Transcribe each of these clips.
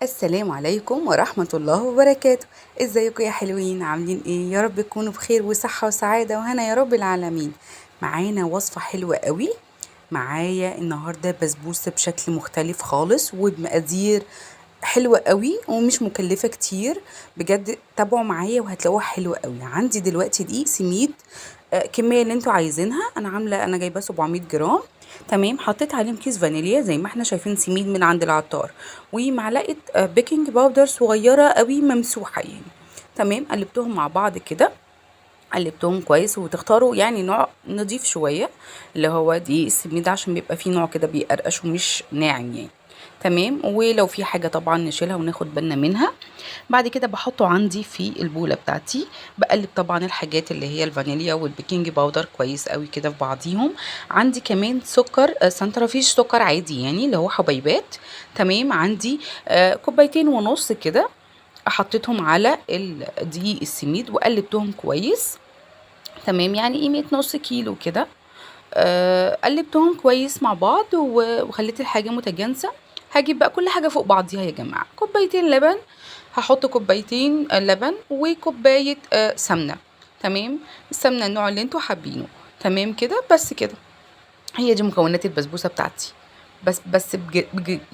السلام عليكم ورحمة الله وبركاته. ازيكم يا حلوين؟ عاملين ايه؟ يا رب تكونوا بخير وصحة وسعادة وهنا يا رب العالمين. معانا وصفة حلوة قوي. معايا النهاردة بسبوسة بشكل مختلف خالص وبمقادير حلوة قوي ومش مكلفة كتير. بجد تابعوا معايا وهتلاقوها حلوة قوي. عندي دلوقتي دقيق سميد، الكمية اللي انتوا عايزينها. انا جايبه 700 جرام. تمام، حطيت عليهم كيس فانيليا زي ما احنا شايفين سميد من عند العطار، ومعلقه بيكنج باودر صغيره قوي ممسوحه يعني. تمام، قلبتهم مع بعض كده. قلبتهم كويس، وتختاروا يعني نوع نضيف شويه اللي هو دي السميد عشان بيبقى فيه نوع كده بيقرقش ومش ناعم يعني. تمام، ولو في حاجه طبعا نشيلها وناخد بالنا منها. بعد كده بحطه عندي في البولة بتاعتي. بقلب طبعا الحاجات اللي هي الفانيليا والبيكنج باودر كويس قوي كده في بعضيهم. عندي كمان سكر سنترفيش، سكر عادي يعني اللي هو حبيبات. تمام، عندي كوبايتين ونص كده. حطيتهم على دقيق السميد وقلبتهم كويس. تمام، يعني قيمة نص كيلو كده. قلبتهم كويس مع بعض وخليت الحاجة متجانسة. هجيب بقى كل حاجة فوق بعضيها يا جماعة. كوبايتين لبن، هحط كوبايتين لبن وكوباية سمنة. تمام، السمنة النوع اللي انتوا حابينه. تمام كده، بس كده هي دي مكونات البسبوسة بتاعتي. بس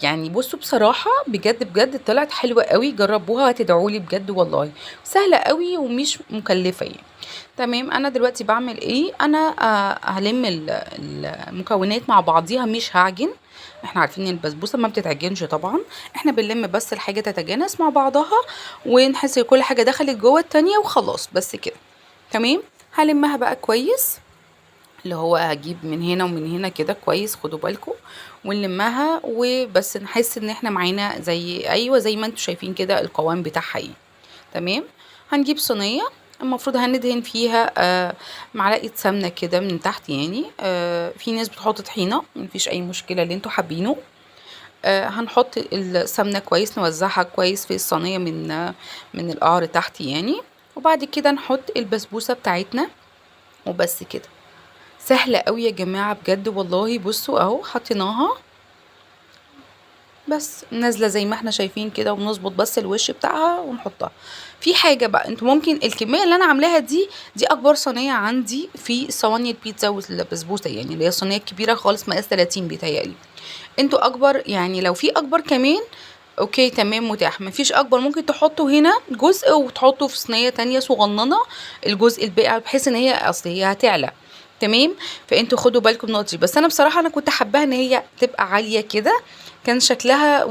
يعني بصوا بصراحة بجد بجد طلعت حلوة قوي. جربوها هتدعولي بجد والله. سهلة قوي ومش مكلفة يعني. تمام، انا دلوقتي بعمل ايه؟ انا هلم المكونات مع بعضيها، مش هعجن. احنا عارفين ان البسبوسه ما بتتعجنش طبعا. احنا بنلم بس الحاجه تتجانس مع بعضها، ونحس ان كل حاجه دخلت جوه التانية وخلاص بس كده. تمام، هلمها بقى كويس. اللي هو هجيب من هنا ومن هنا كده كويس، خدوا بالكم. ونلمها وبس نحس ان احنا معانا زي ايوه زي ما انتوا شايفين كده القوام بتاعها ايه. تمام، هنجيب صينية. المفروض هندهن فيها معلقة سمنة كده من تحت يعني. في ناس بتحط طحينة، مفيش أي مشكلة اللي انتوا حابينه. هنحط السمنة كويس، نوزعها كويس في الصينية من القعر تحت يعني. وبعد كده نحط البسبوسة بتاعتنا وبس كده. سهلة قوي يا جماعة بجد والله. بصوا اهو حطيناها، بس نازله زي ما احنا شايفين كده، ونظبط بس الوش بتاعها ونحطها. في حاجه بقى، انتوا ممكن الكميه اللي انا عاملاها دي اكبر صينيه عندي في صواني البيتزا والبسبوسه يعني، اللي هي الصينيه الكبيره خالص مقاس 30 بيتهيألي. انتوا اكبر يعني، لو في اكبر كمان اوكي تمام متاح. مفيش اكبر ممكن تحطوا هنا جزء وتحطوا في صينيه تانية صغننه الجزء الباقي، بحيث ان هي اصل هي هتعلى. تمام، فانتوا خدوا بالكم من النقطه دي. بس انا بصراحه انا كنت حباها ان هي تبقى عاليه كده. كان شكلها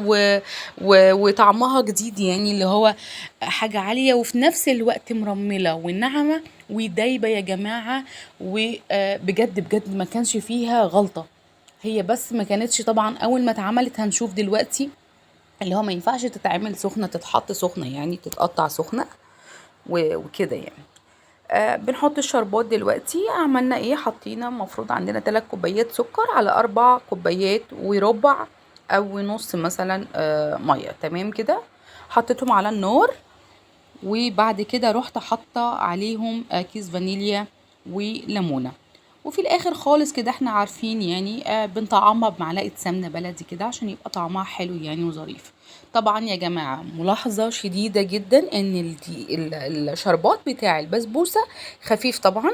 وطعمها جديد يعني، اللي هو حاجة عالية وفي نفس الوقت مرملة وناعمة ودايبة يا جماعة. وبجد بجد ما كانش فيها غلطة. هي بس ما كانتش طبعا اول ما اتعملت، هنشوف دلوقتي اللي هو ما ينفعش تتعمل سخنة، تتحط سخنة يعني تتقطع سخنة وكده يعني. بنحط الشربات دلوقتي. عملنا ايه؟ حطينا المفروض عندنا 3 كوبايات سكر على 4 كوبايات وربع او نص مثلا ميه. تمام كده، حطيتهم على النار. وبعد كده رحت حاطه عليهم كيس فانيليا وليمونه. وفي الاخر خالص كده احنا عارفين يعني بنطعمها بمعلقه سمنه بلدي كده عشان يبقى طعمها حلو يعني وظريف. طبعا يا جماعه ملاحظه شديده جدا ان الشربات بتاع البسبوسه خفيف طبعا،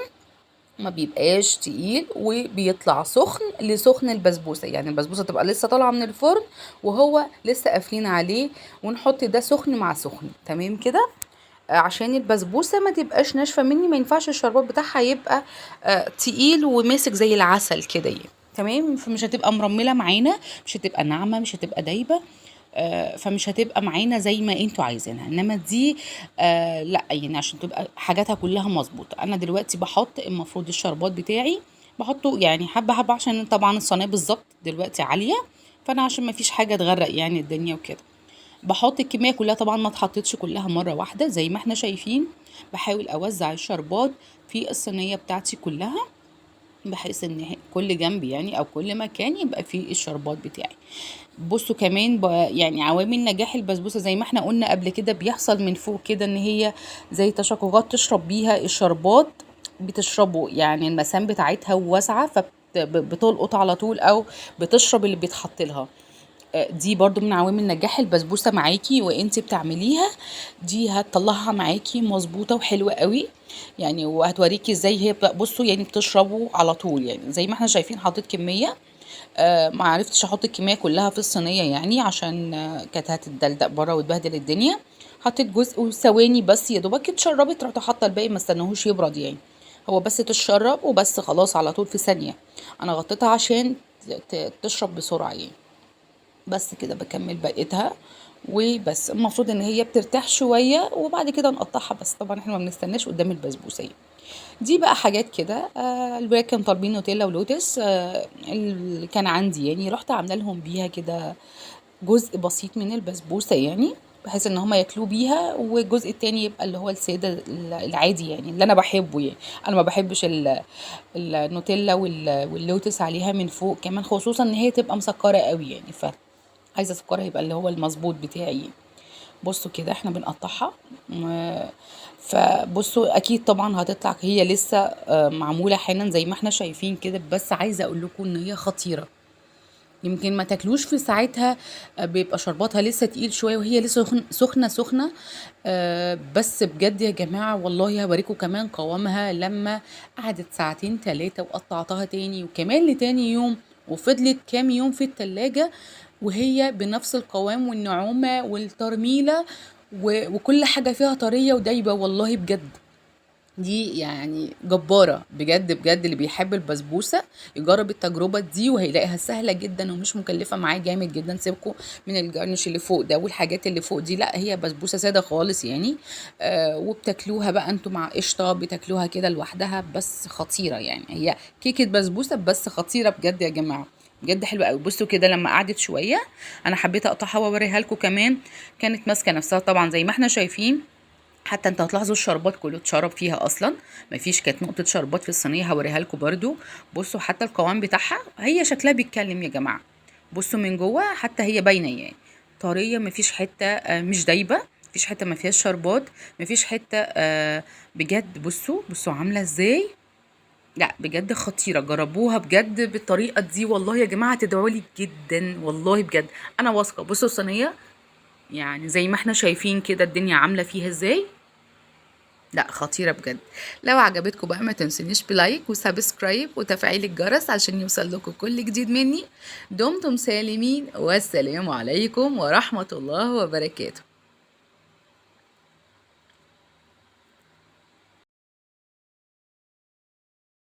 ما بيبقاش تقيل وبيطلع سخن لسخن البسبوسه. يعني البسبوسه تبقى لسه طالعه من الفرن وهو لسه قافلين عليه، ونحط ده سخن مع سخن. تمام كده، عشان البسبوسه ما تبقاش ناشفه مني. ما ينفعش الشربات بتاعها يبقى تقيل وماسك زي العسل كده يعني. تمام، فمش هتبقى مرمله معانا، مش هتبقى ناعمه، مش هتبقى دايبه. فمش هتبقى معانا زي ما انتوا عايزينها. انما دي لا يعني عشان تبقى حاجاتها كلها مظبوطه. انا دلوقتي بحط المفروض الشربات بتاعي بحطه يعني حبه حبه، عشان طبعا الصينيه بالظبط دلوقتي عاليه. فانا عشان ما فيش حاجه تغرق يعني الدنيا وكده، بحط الكميه كلها. طبعا ما اتحطتش كلها مره واحده زي ما احنا شايفين. بحاول اوزع الشربات في الصينيه بتاعتي كلها، بحيث ان كل جنب يعني او كل مكان يبقى فيه الشربات بتاعي. بصوا كمان يعني عوامل نجاح البسبوسه زي ما احنا قلنا قبل كده، بيحصل من فوق كده ان هي زي تشققات تشرب بيها الشربات. بتشربه يعني المسام بتاعتها واسعه، فبتلقط على طول او بتشرب اللي بيتحط لها. دي برضو من عوامل نجاح البسبوسه معاكي وانت بتعمليها. دي هتطلعها معاكي مظبوطه وحلوه قوي يعني، وهتوريكي ازاي هي بصوا يعني بتشربوا على طول يعني. زي ما احنا شايفين حطيت كميه، ما عرفتش احط الكميه كلها في الصينيه يعني، عشان كانت هتتدلدق بره وتبهدل الدنيا. حطيت جزء وثواني بس يا دوبك اتشربت، رحت حاطه الباقي ما استناهوش يبرد يعني. هو بس تتشرب وبس خلاص على طول في ثانيه. انا غطيتها عشان تشرب بسرعه يعني. بس كده بكمل بقيتها وبس. المفروض ان هي بترتاح شويه وبعد كده نقطعها، بس طبعا احنا ما بنستناش قدام البسبوسه يعني. دي بقى حاجات كده. الولاد كانوا طالبين نوتيلا ولوتس، اللي كان عندي يعني رحت عامله لهم بيها كده جزء بسيط من البسبوسه يعني، بحيث ان هما ياكلوه بيها، والجزء التاني يبقى اللي هو الساده العادي يعني اللي انا بحبه يعني. انا ما بحبش النوتيلا واللوتس عليها من فوق كمان، خصوصا ان هي تبقى مسكره قوي يعني، عايزه سكرها يبقى اللي هو المظبوط بتاعي. بصوا كده احنا بنقطعها. فبصوا اكيد طبعا هتطلع هي لسه معموله حالا زي ما احنا شايفين كده، بس عايزه اقول لكم ان هي خطيره. يمكن ما تاكلوش في ساعتها، بيبقى شرباتها لسه تقيل شويه وهي لسه سخنه سخنه. بس بجد يا جماعه والله هوريكم كمان قوامها لما قعدت ساعتين 3 وقطعتها تاني وكمان لتاني يوم، وفضلت كام يوم في التلاجة وهي بنفس القوام والنعومة والترميلة، وكل حاجة فيها طرية ودايبة والله بجد. دي يعني جبارة بجد بجد. اللي بيحب البسبوسة يجرب التجربة دي وهيلاقيها سهلة جدا ومش مكلفة معاه جامد جدا. سيبكم من الجرنش اللي فوق ده والحاجات اللي فوق دي، لا هي بسبوسة سادة خالص يعني. وبتاكلوها بقى انتوا مع قشطة، بتاكلوها كده لوحدها، بس خطيرة يعني. هي كيكة بسبوسة بس خطيرة بجد يا جماعة، بجد حلوه قوي. بصوا كده لما قعدت شويه انا حبيت اقطعها واوريها لكم كمان. كانت ماسكه نفسها طبعا زي ما احنا شايفين. حتى انت هتلاحظوا الشربات كله اتشرب فيها اصلا، مفيش كانت نقطه شربات في الصينيه، هوريها لكم برده. بصوا حتى القوام بتاعها هي شكلها بيتكلم يا جماعه. بصوا من جوه حتى هي باينه يعني، طريه، مفيش حته مش دايبه، مفيش حته ما فيهاش شربات، مفيش حته بجد. بصوا عامله ازاي. لا بجد خطيره، جربوها بجد بالطريقه دي والله يا جماعه تدعوا لي جدا والله بجد. انا واثقه. بصوا الصينيه يعني زي ما احنا شايفين كده الدنيا عامله فيها ازاي. لا خطيرة بجد. لو عجبتكم بقى ما تنسونيش بلايك وسبسكرايب وتفعيل الجرس عشان يوصل لكم كل جديد مني. دمتم سالمين والسلام عليكم ورحمة الله وبركاته.